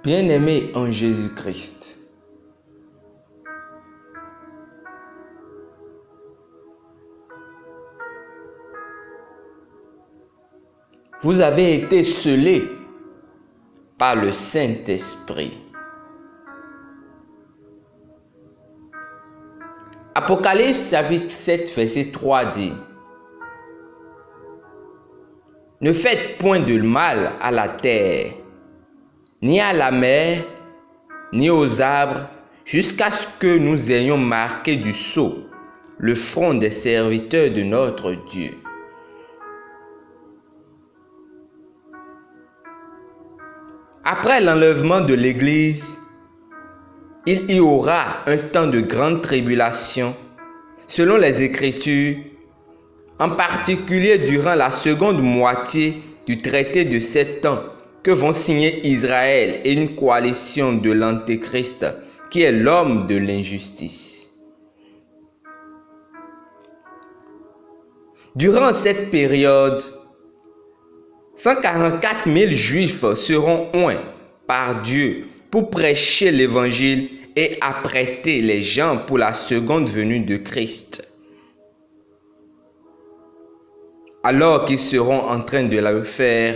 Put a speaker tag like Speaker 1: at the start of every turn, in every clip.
Speaker 1: Bien-aimés en Jésus-Christ, vous avez été scellés par le Saint-Esprit. Apocalypse chapitre 7 verset 3 dit: Ne faites point de mal à la terre, ni à la mer, ni aux arbres, jusqu'à ce que nous ayons marqué du sceau le front des serviteurs de notre Dieu. Après l'enlèvement de l'Église, il y aura un temps de grande tribulation, selon les Écritures, en particulier durant la seconde moitié du traité de 7 ans que vont signer Israël et une coalition de l'Antéchrist, qui est l'homme de l'injustice. Durant cette période, 144 000 Juifs seront oints par Dieu pour prêcher l'Évangile et apprêter les gens pour la seconde venue de Christ. Alors qu'ils seront en train de le faire,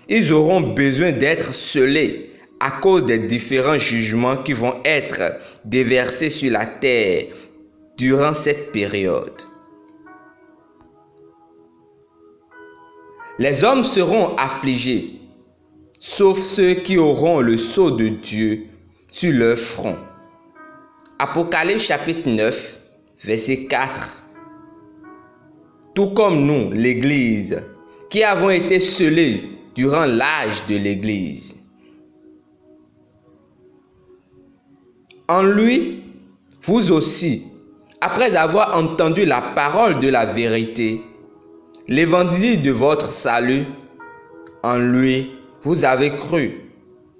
Speaker 1: ils auront besoin d'être scellés à cause des différents jugements qui vont être déversés sur la terre durant cette période. Les hommes seront affligés, sauf ceux qui auront le sceau de Dieu sur leur front. Apocalypse chapitre 9, verset 4. Tout comme nous, l'Église, qui avons été scellés durant l'âge de l'Église. En lui, vous aussi, après avoir entendu la parole de la vérité, l'évangile de votre salut, en lui, vous avez cru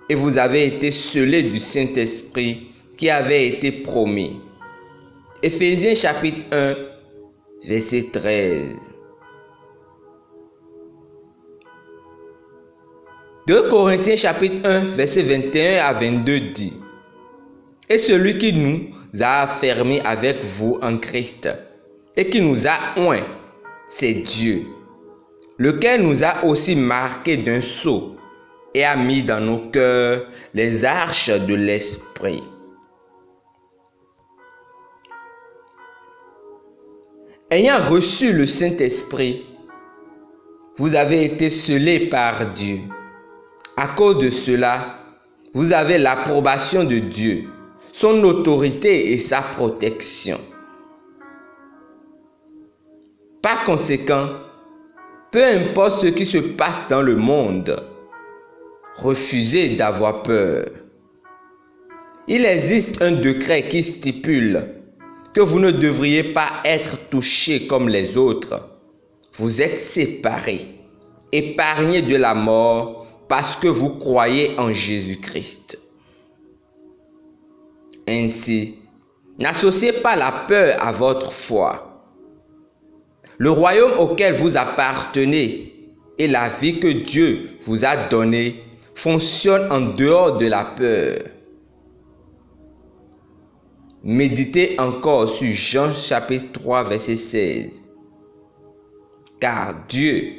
Speaker 1: et vous avez été scellés du Saint-Esprit qui avait été promis. Éphésiens chapitre 1, verset 13. 2 Corinthiens chapitre 1, verset 21 à 22 dit: Et celui qui nous a affermis avec vous en Christ et qui nous a oints, c'est Dieu, lequel nous a aussi marqués d'un sceau et a mis dans nos cœurs les arches de l'Esprit. Ayant reçu le Saint-Esprit, vous avez été scellés par Dieu. À cause de cela, vous avez l'approbation de Dieu, son autorité et sa protection. Par conséquent, peu importe ce qui se passe dans le monde, refusez d'avoir peur. Il existe un décret qui stipule que vous ne devriez pas être touchés comme les autres. Vous êtes séparés, épargnés de la mort parce que vous croyez en Jésus-Christ. Ainsi, n'associez pas la peur à votre foi. Le royaume auquel vous appartenez et la vie que Dieu vous a donnée fonctionnent en dehors de la peur. Méditez encore sur Jean chapitre 3 verset 16. Car Dieu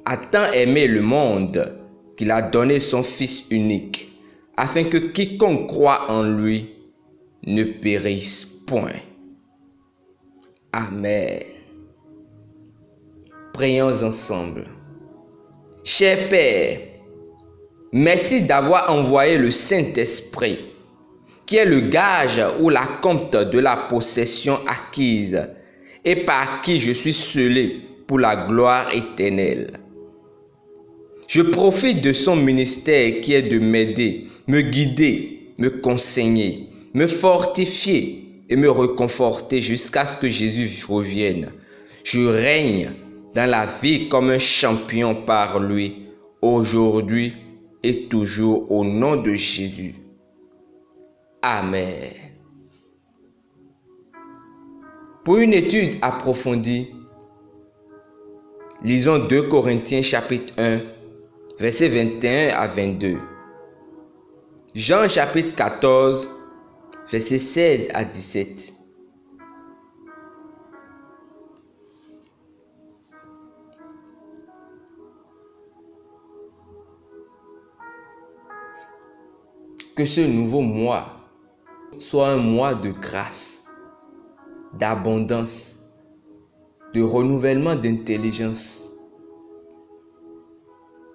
Speaker 1: a tant aimé le monde qu'il a donné son Fils unique, afin que quiconque croit en lui ne périsse point. Amen. Prions ensemble. Cher Père, merci d'avoir envoyé le Saint-Esprit, qui est le gage ou la compte de la possession acquise et par qui je suis scellé pour la gloire éternelle. Je profite de son ministère qui est de m'aider, me guider, me conseiller, me fortifier et me réconforter jusqu'à ce que Jésus revienne. Je règne dans la vie comme un champion par lui, aujourd'hui et toujours au nom de Jésus. Amen. Pour une étude approfondie, lisons 2 Corinthiens chapitre 1, versets 21 à 22. Jean chapitre 14, versets 16 à 17. Que ce nouveau mois soit un mois de grâce, d'abondance, de renouvellement d'intelligence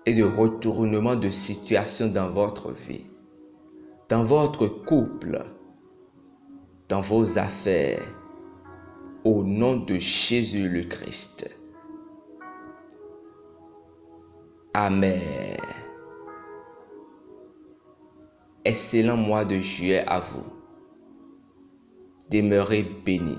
Speaker 1: et de retournement de situation dans votre vie, dans votre couple, dans vos affaires, au nom de Jésus le Christ. Amen. Excellent mois de juillet à vous. Demeurez bénis.